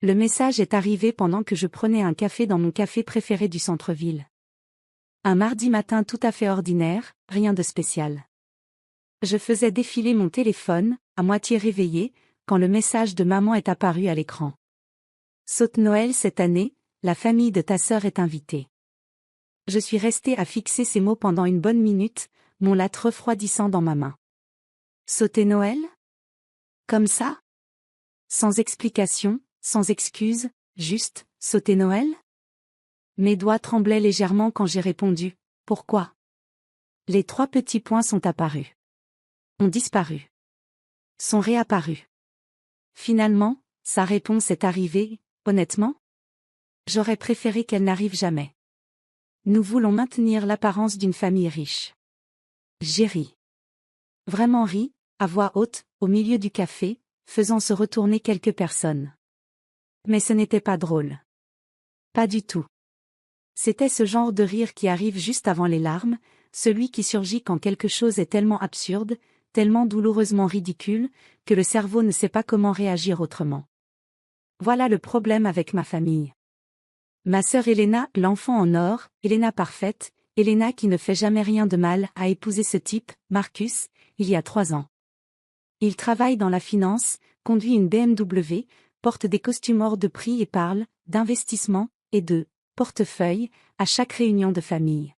Le message est arrivé pendant que je prenais un café dans mon café préféré du centre-ville. Un mardi matin tout à fait ordinaire, rien de spécial. Je faisais défiler mon téléphone, à moitié réveillé, quand le message de maman est apparu à l'écran. Saute Noël cette année, la famille de ta sœur est invitée. Je suis restée à fixer ces mots pendant une bonne minute, mon latte refroidissant dans ma main. Sauter Noël? Comme ça? Sans explication, sans excuse, juste, sauter Noël? Mes doigts tremblaient légèrement quand j'ai répondu, pourquoi? Les 3 petits points sont apparus. Ont disparu. Sont réapparus. Finalement, sa réponse est arrivée, honnêtement? J'aurais préféré qu'elle n'arrive jamais. Nous voulons maintenir l'apparence d'une famille riche. J'ai ri. Vraiment ri, à voix haute, au milieu du café, faisant se retourner quelques personnes. Mais ce n'était pas drôle. Pas du tout. C'était ce genre de rire qui arrive juste avant les larmes, celui qui surgit quand quelque chose est tellement absurde, tellement douloureusement ridicule, que le cerveau ne sait pas comment réagir autrement. Voilà le problème avec ma famille. Ma sœur Elena, l'enfant en or, Elena parfaite, Elena qui ne fait jamais rien de mal, a épousé ce type, Marcus, il y a 3 ans. Il travaille dans la finance, conduit une BMW, porte des costumes hors de prix et parle d'investissement et de portefeuille à chaque réunion de famille.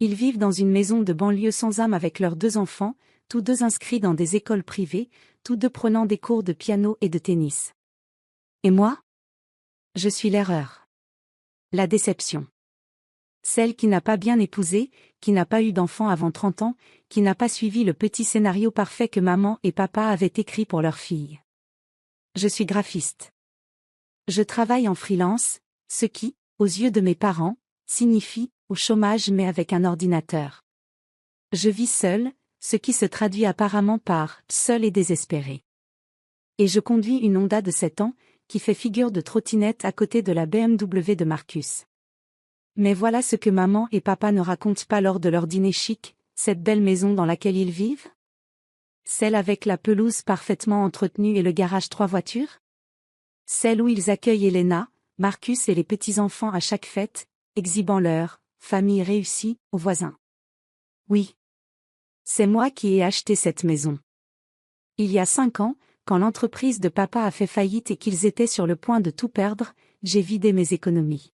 Ils vivent dans une maison de banlieue sans âme avec leurs 2 enfants, tous 2 inscrits dans des écoles privées, tous 2 prenant des cours de piano et de tennis. Et moi? Je suis l'erreur. La déception. Celle qui n'a pas bien épousé, qui n'a pas eu d'enfant avant 30 ans, qui n'a pas suivi le petit scénario parfait que maman et papa avaient écrit pour leur fille. Je suis graphiste. Je travaille en freelance, ce qui, aux yeux de mes parents, signifie au chômage mais avec un ordinateur. Je vis seule, ce qui se traduit apparemment par seule et désespérée. Et je conduis une Honda de 7 ans, qui fait figure de trottinette à côté de la BMW de Marcus. Mais voilà ce que maman et papa ne racontent pas lors de leur dîner chic, cette belle maison dans laquelle ils vivent? Celle avec la pelouse parfaitement entretenue et le garage 3 voitures? Celle où ils accueillent Elena, Marcus et les petits-enfants à chaque fête, exhibant leur famille réussie aux voisins. Oui. C'est moi qui ai acheté cette maison. Il y a 5 ans, quand l'entreprise de papa a fait faillite et qu'ils étaient sur le point de tout perdre, j'ai vidé mes économies.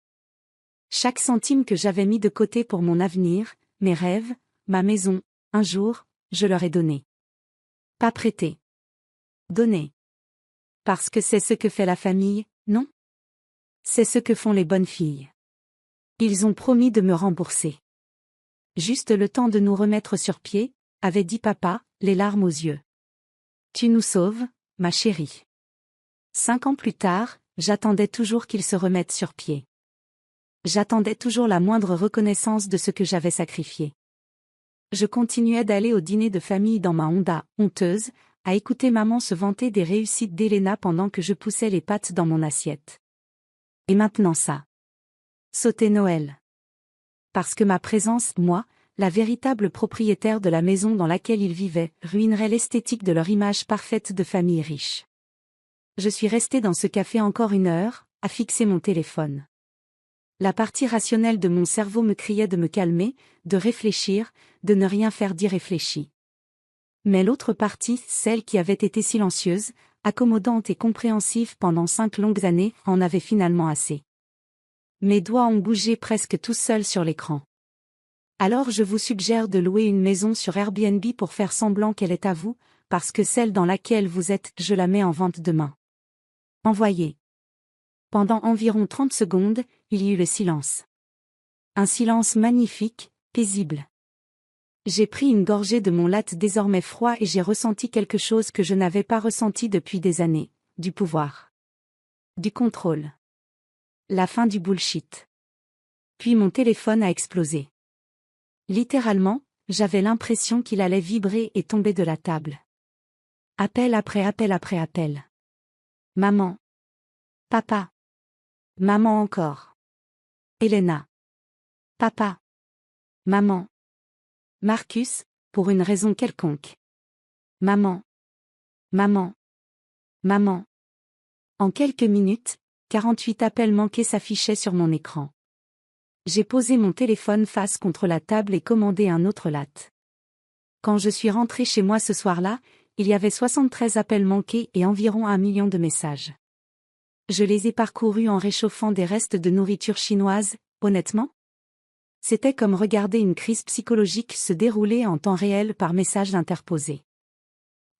Chaque centime que j'avais mis de côté pour mon avenir, mes rêves, ma maison, un jour, je leur ai donné. Pas prêté. Donné. Parce que c'est ce que fait la famille, non? C'est ce que font les bonnes filles. Ils ont promis de me rembourser. Juste le temps de nous remettre sur pied, avait dit papa, les larmes aux yeux. Tu nous sauves, ma chérie. 5 ans plus tard, j'attendais toujours qu'ils se remettent sur pied. J'attendais toujours la moindre reconnaissance de ce que j'avais sacrifié. Je continuais d'aller au dîner de famille dans ma Honda, honteuse, à écouter maman se vanter des réussites d'Elena pendant que je poussais les pâtes dans mon assiette. Et maintenant ça. Sauter Noël. Parce que ma présence, moi, la véritable propriétaire de la maison dans laquelle ils vivaient, ruinerait l'esthétique de leur image parfaite de famille riche. Je suis restée dans ce café encore 1 heure, à fixer mon téléphone. La partie rationnelle de mon cerveau me criait de me calmer, de réfléchir, de ne rien faire d'irréfléchi. Mais l'autre partie, celle qui avait été silencieuse, accommodante et compréhensive pendant 5 longues années, en avait finalement assez. Mes doigts ont bougé presque tout seuls sur l'écran. Alors je vous suggère de louer une maison sur Airbnb pour faire semblant qu'elle est à vous, parce que celle dans laquelle vous êtes, je la mets en vente demain. Envoyez. Pendant environ 30 secondes, il y eut le silence. Un silence magnifique, paisible. J'ai pris une gorgée de mon latte désormais froid et j'ai ressenti quelque chose que je n'avais pas ressenti depuis des années, du pouvoir. Du contrôle. La fin du bullshit. Puis mon téléphone a explosé. Littéralement, j'avais l'impression qu'il allait vibrer et tomber de la table. Appel après appel après appel. Maman. Papa. Maman encore. Elena. Papa. Maman. Marcus, pour une raison quelconque. Maman. Maman. Maman. En quelques minutes, 48 appels manqués s'affichaient sur mon écran. J'ai posé mon téléphone face contre la table et commandé un autre latte. Quand je suis rentré chez moi ce soir-là, il y avait 73 appels manqués et environ 1 million de messages. Je les ai parcourus en réchauffant des restes de nourriture chinoise, honnêtement. C'était comme regarder une crise psychologique se dérouler en temps réel par messages interposés.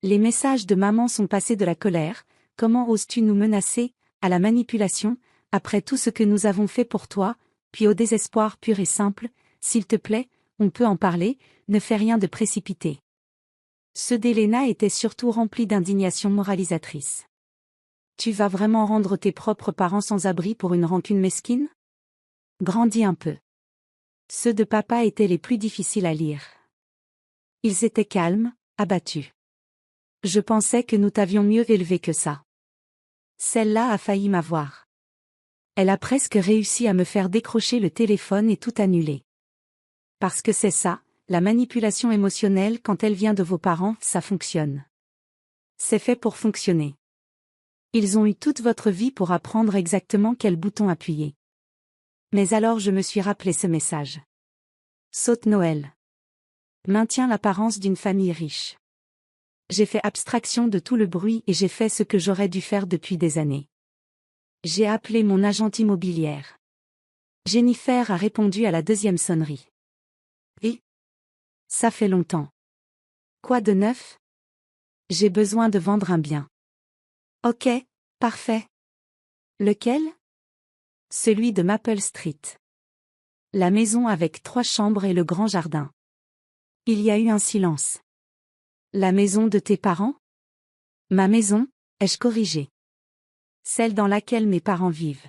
Les messages de maman sont passés de la colère, comment oses-tu nous menacer, à la manipulation, après tout ce que nous avons fait pour toi, puis au désespoir pur et simple, s'il te plaît, on peut en parler, ne fais rien de précipité. Ceux d'Elena étaient surtout remplis d'indignation moralisatrice. Tu vas vraiment rendre tes propres parents sans abri pour une rancune mesquine? Grandis un peu. Ceux de papa étaient les plus difficiles à lire. Ils étaient calmes, abattus. Je pensais que nous t'avions mieux élevé que ça. Celle-là a failli m'avoir. Elle a presque réussi à me faire décrocher le téléphone et tout annuler. Parce que c'est ça, la manipulation émotionnelle quand elle vient de vos parents, ça fonctionne. C'est fait pour fonctionner. Ils ont eu toute votre vie pour apprendre exactement quel bouton appuyer. Mais alors je me suis rappelé ce message. Saute Noël. Maintiens l'apparence d'une famille riche. J'ai fait abstraction de tout le bruit et j'ai fait ce que j'aurais dû faire depuis des années. J'ai appelé mon agente immobilière. Jennifer a répondu à la deuxième sonnerie. Oui. Ça fait longtemps. Quoi de neuf? J'ai besoin de vendre un bien. Ok, parfait. Lequel? Celui de Maple Street. La maison avec 3 chambres et le grand jardin. Il y a eu un silence. La maison de tes parents? Ma maison, ai-je corrigé. Celle dans laquelle mes parents vivent.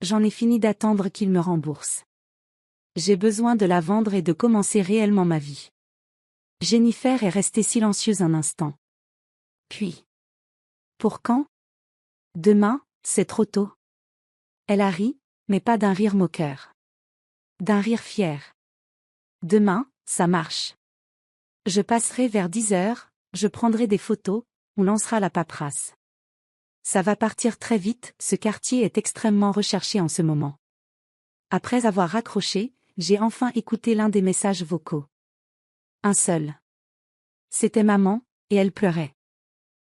J'en ai fini d'attendre qu'ils me remboursent. J'ai besoin de la vendre et de commencer réellement ma vie. Jennifer est restée silencieuse un instant. Puis. Pour quand? Demain, c'est trop tôt. Elle a ri, mais pas d'un rire moqueur. D'un rire fier. Demain, ça marche. Je passerai vers 10 heures, je prendrai des photos, on lancera la paperasse. Ça va partir très vite, ce quartier est extrêmement recherché en ce moment. Après avoir raccroché, j'ai enfin écouté l'un des messages vocaux. Un seul. C'était maman, et elle pleurait.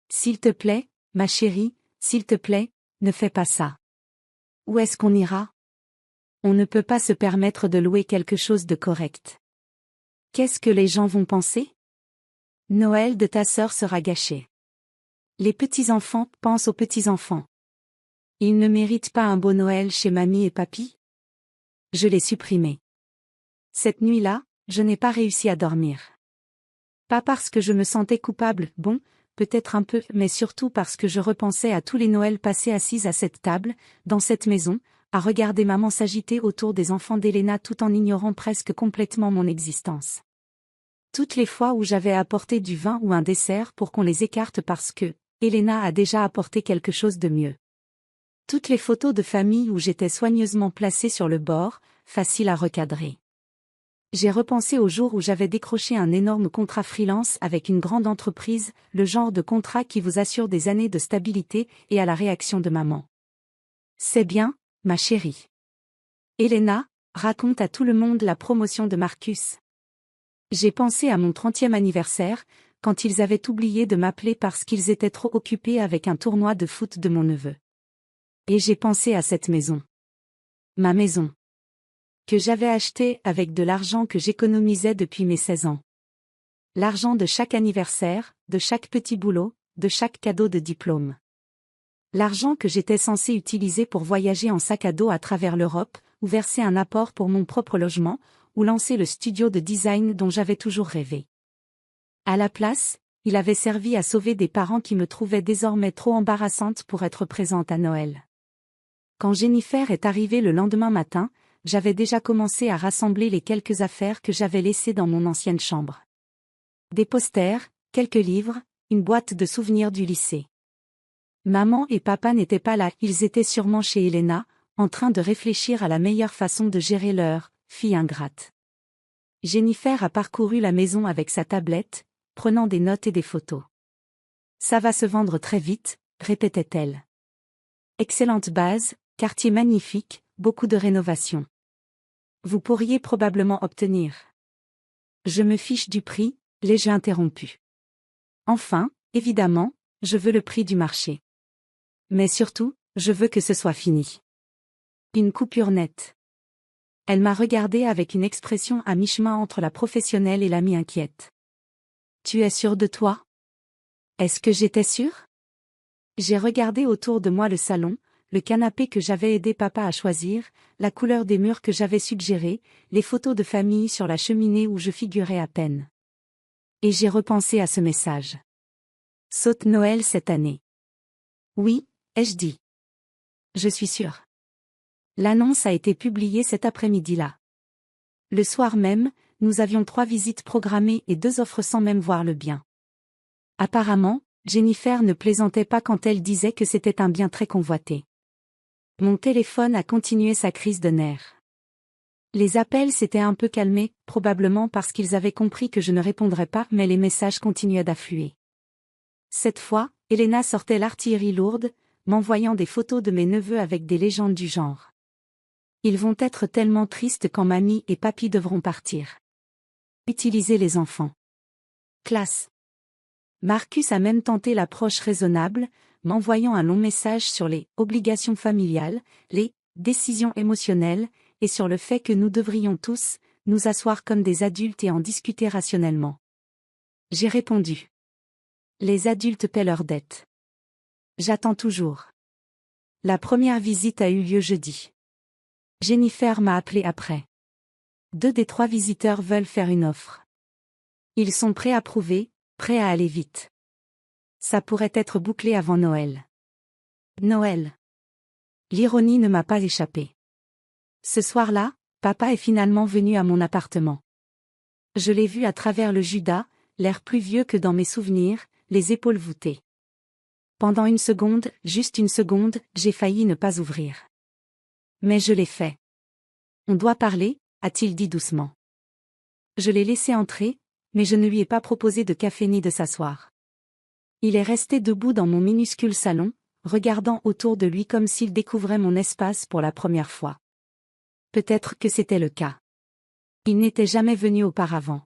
S'il te plaît, ma chérie, s'il te plaît, ne fais pas ça. Où est-ce qu'on ira? On ne peut pas se permettre de louer quelque chose de correct. Qu'est-ce que les gens vont penser? Noël de ta sœur sera gâché. Les petits-enfants pensent aux petits-enfants. Ils ne méritent pas un beau Noël chez mamie et papy? Je l'ai supprimé. Cette nuit-là, je n'ai pas réussi à dormir. Pas parce que je me sentais coupable, bon, peut-être un peu, mais surtout parce que je repensais à tous les Noëls passés assises à cette table, dans cette maison, à regarder maman s'agiter autour des enfants d'Elena tout en ignorant presque complètement mon existence. Toutes les fois où j'avais apporté du vin ou un dessert pour qu'on les écarte parce que Elena a déjà apporté quelque chose de mieux. Toutes les photos de famille où j'étais soigneusement placée sur le bord, facile à recadrer. J'ai repensé au jour où j'avais décroché un énorme contrat freelance avec une grande entreprise, le genre de contrat qui vous assure des années de stabilité, et à la réaction de maman. C'est bien, ma chérie. Elena, raconte à tout le monde la promotion de Marcus. J'ai pensé à mon 30e anniversaire, quand ils avaient oublié de m'appeler parce qu'ils étaient trop occupés avec un tournoi de foot de mon neveu. Et j'ai pensé à cette maison. Ma maison. Que j'avais achetée avec de l'argent que j'économisais depuis mes 16 ans. L'argent de chaque anniversaire, de chaque petit boulot, de chaque cadeau de diplôme. L'argent que j'étais censé utiliser pour voyager en sac à dos à travers l'Europe, ou verser un apport pour mon propre logement, ou lancer le studio de design dont j'avais toujours rêvé. À la place, il avait servi à sauver des parents qui me trouvaient désormais trop embarrassante pour être présente à Noël. Quand Jennifer est arrivée le lendemain matin, j'avais déjà commencé à rassembler les quelques affaires que j'avais laissées dans mon ancienne chambre. Des posters, quelques livres, une boîte de souvenirs du lycée. Maman et papa n'étaient pas là, ils étaient sûrement chez Elena, en train de réfléchir à la meilleure façon de gérer leur fille ingrate. Jennifer a parcouru la maison avec sa tablette, prenant des notes et des photos. Ça va se vendre très vite, répétait-elle. Excellente base, quartier magnifique, beaucoup de rénovations. Vous pourriez probablement obtenir. Je me fiche du prix, l'ai-je interrompu. Enfin, évidemment, je veux le prix du marché. Mais surtout, je veux que ce soit fini. Une coupure nette. Elle m'a regardé avec une expression à mi-chemin entre la professionnelle et l'amie inquiète. Tu es sûre de toi? Est-ce que j'étais sûre? J'ai regardé autour de moi le salon, le canapé que j'avais aidé papa à choisir, la couleur des murs que j'avais suggéré, les photos de famille sur la cheminée où je figurais à peine. Et j'ai repensé à ce message. Saute Noël cette année. Oui, ai-je dit. Je suis sûre. L'annonce a été publiée cet après-midi-là. Le soir même, nous avions 3 visites programmées et 2 offres sans même voir le bien. Apparemment, Jennifer ne plaisantait pas quand elle disait que c'était un bien très convoité. Mon téléphone a continué sa crise de nerfs. Les appels s'étaient un peu calmés, probablement parce qu'ils avaient compris que je ne répondrais pas, mais les messages continuaient d'affluer. Cette fois, Elena sortait l'artillerie lourde, m'envoyant des photos de mes neveux avec des légendes du genre. Ils vont être tellement tristes quand mamie et papy devront partir. Utiliser les enfants. Classe. Marcus a même tenté l'approche raisonnable, m'envoyant un long message sur les obligations familiales, les décisions émotionnelles, et sur le fait que nous devrions tous nous asseoir comme des adultes et en discuter rationnellement. J'ai répondu. Les adultes paient leurs dettes. J'attends toujours. La première visite a eu lieu jeudi. Jennifer m'a appelé après. 2 des 3 visiteurs veulent faire une offre. Ils sont prêts à prouver, prêts à aller vite. Ça pourrait être bouclé avant Noël. Noël. L'ironie ne m'a pas échappé. Ce soir-là, papa est finalement venu à mon appartement. Je l'ai vu à travers le Judas, l'air plus vieux que dans mes souvenirs, les épaules voûtées. Pendant une seconde, juste une seconde, j'ai failli ne pas ouvrir. Mais je l'ai fait. On doit parler, a-t-il dit doucement. Je l'ai laissé entrer, mais je ne lui ai pas proposé de café ni de s'asseoir. Il est resté debout dans mon minuscule salon, regardant autour de lui comme s'il découvrait mon espace pour la première fois. Peut-être que c'était le cas. Il n'était jamais venu auparavant.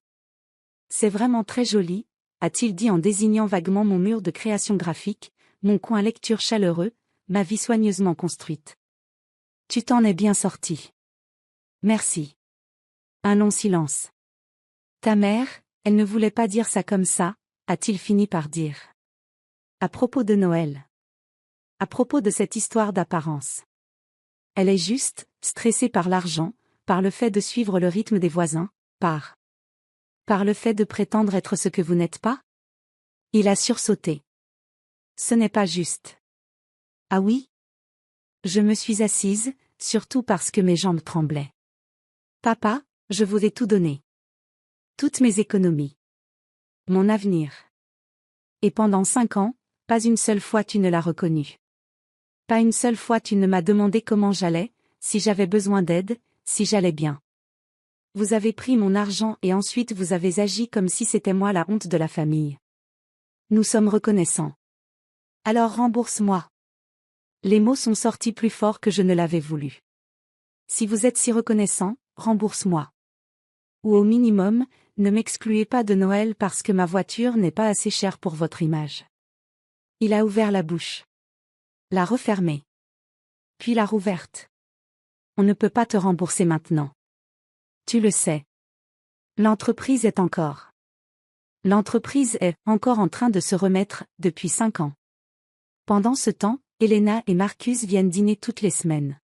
C'est vraiment très joli, a-t-il dit en désignant vaguement mon mur de création graphique, mon coin lecture chaleureux, ma vie soigneusement construite. Tu t'en es bien sorti. Merci. Un long silence. Ta mère, elle ne voulait pas dire ça comme ça, a-t-il fini par dire. À propos de Noël. À propos de cette histoire d'apparence. Elle est juste, stressée par l'argent, par le fait de suivre le rythme des voisins, par le fait de prétendre être ce que vous n'êtes pas? Il a sursauté. Ce n'est pas juste. Ah oui? Je me suis assise, surtout parce que mes jambes tremblaient. Papa, je vous ai tout donné. Toutes mes économies. Mon avenir. Et pendant 5 ans, pas une seule fois tu ne l'as reconnu. Pas une seule fois tu ne m'as demandé comment j'allais, si j'avais besoin d'aide, si j'allais bien. Vous avez pris mon argent et ensuite vous avez agi comme si c'était moi la honte de la famille. Nous sommes reconnaissants. Alors rembourse-moi. Les mots sont sortis plus forts que je ne l'avais voulu. Si vous êtes si reconnaissant, rembourse-moi. Ou au minimum, ne m'excluez pas de Noël parce que ma voiture n'est pas assez chère pour votre image. Il a ouvert la bouche. L'a refermée. Puis l'a rouverte. On ne peut pas te rembourser maintenant. Tu le sais. L'entreprise est encore en train de se remettre, depuis 5 ans. Pendant ce temps, Elena et Marcus viennent dîner toutes les semaines.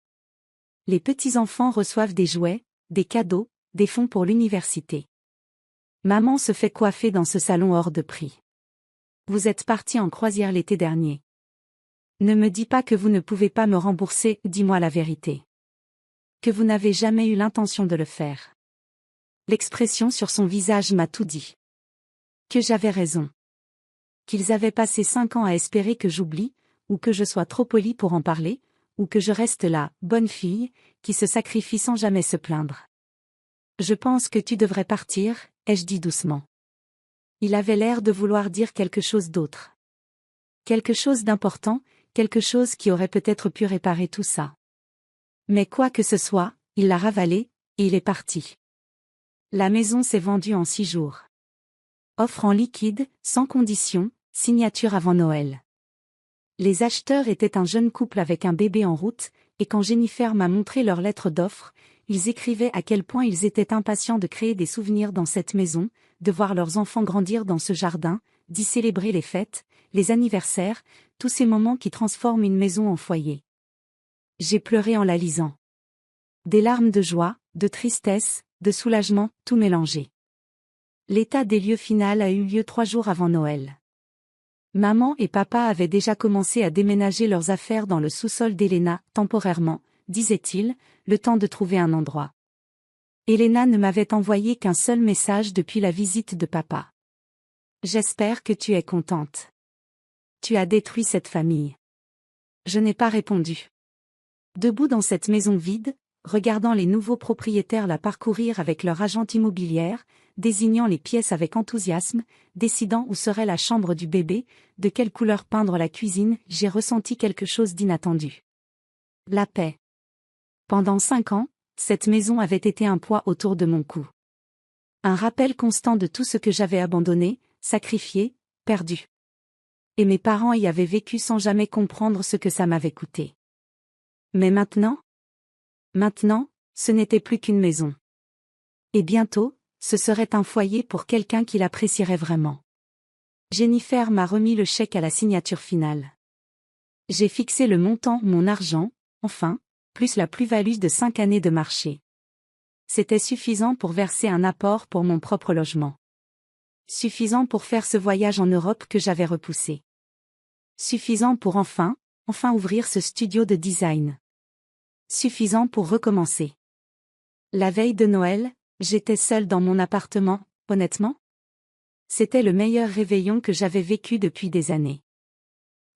Les petits-enfants reçoivent des jouets, des cadeaux, des fonds pour l'université. Maman se fait coiffer dans ce salon hors de prix. Vous êtes parti en croisière l'été dernier. Ne me dis pas que vous ne pouvez pas me rembourser, dis-moi la vérité. Que vous n'avez jamais eu l'intention de le faire. L'expression sur son visage m'a tout dit. Que j'avais raison. Qu'ils avaient passé 5 ans à espérer que j'oublie, ou que je sois trop polie pour en parler, ou que je reste la bonne fille, qui se sacrifie sans jamais se plaindre. Je pense que tu devrais partir, ai-je dit doucement. Il avait l'air de vouloir dire quelque chose d'autre. Quelque chose d'important, quelque chose qui aurait peut-être pu réparer tout ça. Mais quoi que ce soit, il l'a ravalé, et il est parti. La maison s'est vendue en 6 jours. Offre en liquide, sans condition, signature avant Noël. Les acheteurs étaient un jeune couple avec un bébé en route, et quand Jennifer m'a montré leur lettre d'offre, ils écrivaient à quel point ils étaient impatients de créer des souvenirs dans cette maison, de voir leurs enfants grandir dans ce jardin, d'y célébrer les fêtes, les anniversaires, tous ces moments qui transforment une maison en foyer. J'ai pleuré en la lisant. Des larmes de joie, de tristesse, de soulagement, tout mélangé. L'état des lieux final a eu lieu 3 jours avant Noël. Maman et papa avaient déjà commencé à déménager leurs affaires dans le sous-sol d'Elena, temporairement, disait-il, le temps de trouver un endroit. Elena ne m'avait envoyé qu'un seul message depuis la visite de papa. J'espère que tu es contente. Tu as détruit cette famille. Je n'ai pas répondu. Debout dans cette maison vide, regardant les nouveaux propriétaires la parcourir avec leur agente immobilière, désignant les pièces avec enthousiasme, décidant où serait la chambre du bébé, de quelle couleur peindre la cuisine, j'ai ressenti quelque chose d'inattendu. La paix. Pendant 5 ans, cette maison avait été un poids autour de mon cou. Un rappel constant de tout ce que j'avais abandonné, sacrifié, perdu. Et mes parents y avaient vécu sans jamais comprendre ce que ça m'avait coûté. Mais maintenant, ce n'était plus qu'une maison. Et bientôt, ce serait un foyer pour quelqu'un qui l'apprécierait vraiment. Jennifer m'a remis le chèque à la signature finale. J'ai fixé le montant, mon argent, enfin, plus la plus-value de 5 années de marché. C'était suffisant pour verser un apport pour mon propre logement. Suffisant pour faire ce voyage en Europe que j'avais repoussé. Suffisant pour enfin ouvrir ce studio de design. Suffisant pour recommencer. La veille de Noël, j'étais seule dans mon appartement, honnêtement. C'était le meilleur réveillon que j'avais vécu depuis des années.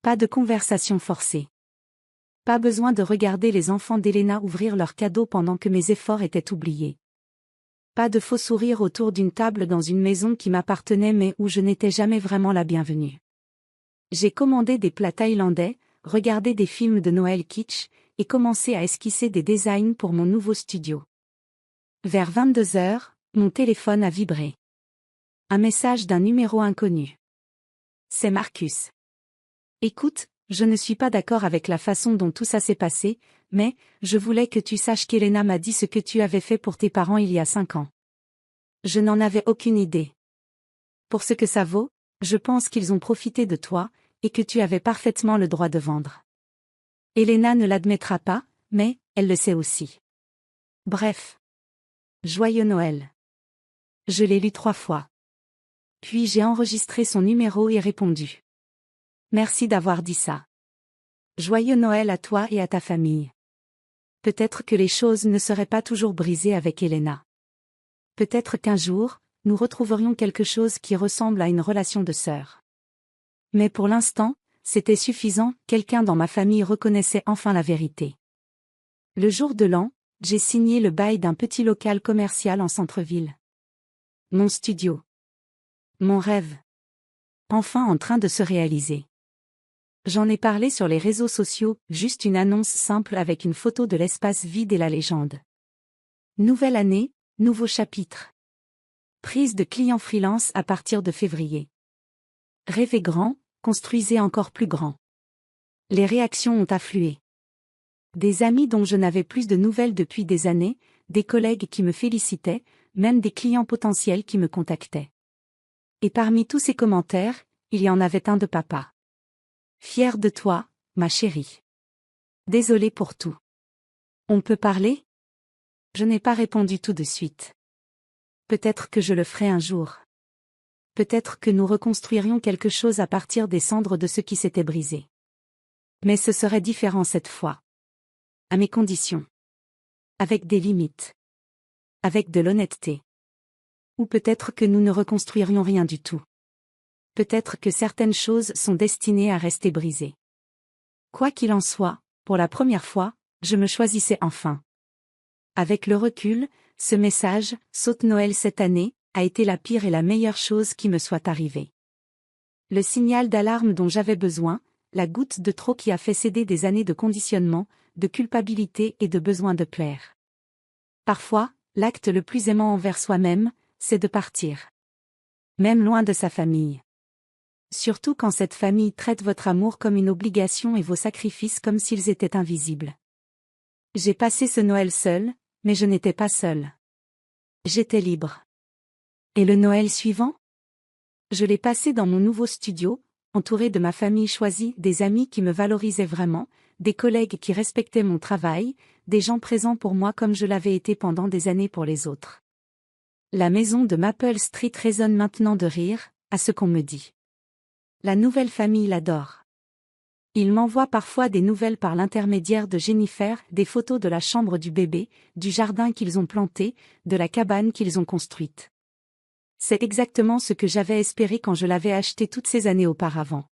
Pas de conversation forcée. Pas besoin de regarder les enfants d'Elena ouvrir leurs cadeaux pendant que mes efforts étaient oubliés. Pas de faux sourires autour d'une table dans une maison qui m'appartenait mais où je n'étais jamais vraiment la bienvenue. J'ai commandé des plats thaïlandais, regardé des films de Noël kitsch, et commencé à esquisser des designs pour mon nouveau studio. Vers 22 heures, mon téléphone a vibré. Un message d'un numéro inconnu. C'est Marcus. Écoute, je ne suis pas d'accord avec la façon dont tout ça s'est passé, mais je voulais que tu saches qu'Elena m'a dit ce que tu avais fait pour tes parents il y a 5 ans. Je n'en avais aucune idée. Pour ce que ça vaut, je pense qu'ils ont profité de toi, et que tu avais parfaitement le droit de vendre. Elena ne l'admettra pas, mais elle le sait aussi. Bref. Joyeux Noël. Je l'ai lu 3 fois. Puis j'ai enregistré son numéro et répondu. Merci d'avoir dit ça. Joyeux Noël à toi et à ta famille. Peut-être que les choses ne seraient pas toujours brisées avec Elena. Peut-être qu'un jour, nous retrouverions quelque chose qui ressemble à une relation de sœur. Mais pour l'instant, c'était suffisant, quelqu'un dans ma famille reconnaissait enfin la vérité. Le jour de l'an, j'ai signé le bail d'un petit local commercial en centre-ville. Mon studio. Mon rêve. Enfin en train de se réaliser. J'en ai parlé sur les réseaux sociaux, juste une annonce simple avec une photo de l'espace vide et la légende. Nouvelle année, nouveau chapitre. Prise de clients freelance à partir de février. Rêvez grand, construisez encore plus grand. Les réactions ont afflué. Des amis dont je n'avais plus de nouvelles depuis des années, des collègues qui me félicitaient, même des clients potentiels qui me contactaient. Et parmi tous ces commentaires, il y en avait un de papa. Fier de toi, ma chérie. Désolé pour tout. On peut parler? Je n'ai pas répondu tout de suite. Peut-être que je le ferai un jour. Peut-être que nous reconstruirions quelque chose à partir des cendres de ce qui s'était brisé. Mais ce serait différent cette fois. À mes conditions. Avec des limites. Avec de l'honnêteté. Ou peut-être que nous ne reconstruirions rien du tout. Peut-être que certaines choses sont destinées à rester brisées. Quoi qu'il en soit, pour la première fois, je me choisissais enfin. Avec le recul, ce message, saute Noël cette année, a été la pire et la meilleure chose qui me soit arrivée. Le signal d'alarme dont j'avais besoin, la goutte de trop qui a fait céder des années de conditionnement, de culpabilité et de besoin de plaire. Parfois, l'acte le plus aimant envers soi-même, c'est de partir. Même loin de sa famille. Surtout quand cette famille traite votre amour comme une obligation et vos sacrifices comme s'ils étaient invisibles. J'ai passé ce Noël seul, mais je n'étais pas seule. J'étais libre. Et le Noël suivant? Je l'ai passé dans mon nouveau studio, entouré de ma famille choisie, des amis qui me valorisaient vraiment, des collègues qui respectaient mon travail, des gens présents pour moi comme je l'avais été pendant des années pour les autres. La maison de Maple Street résonne maintenant de rire, à ce qu'on me dit. La nouvelle famille l'adore. Il m'envoie parfois des nouvelles par l'intermédiaire de Jennifer, des photos de la chambre du bébé, du jardin qu'ils ont planté, de la cabane qu'ils ont construite. C'est exactement ce que j'avais espéré quand je l'avais acheté toutes ces années auparavant.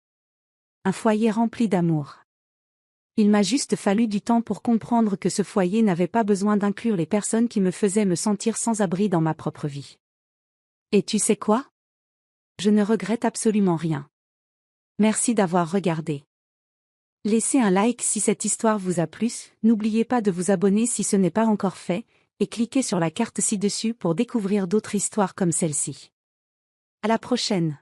Un foyer rempli d'amour. Il m'a juste fallu du temps pour comprendre que ce foyer n'avait pas besoin d'inclure les personnes qui me faisaient me sentir sans abri dans ma propre vie. Et tu sais quoi? Je ne regrette absolument rien. Merci d'avoir regardé. Laissez un like si cette histoire vous a plu, n'oubliez pas de vous abonner si ce n'est pas encore fait, et cliquez sur la carte ci-dessus pour découvrir d'autres histoires comme celle-ci. À la prochaine.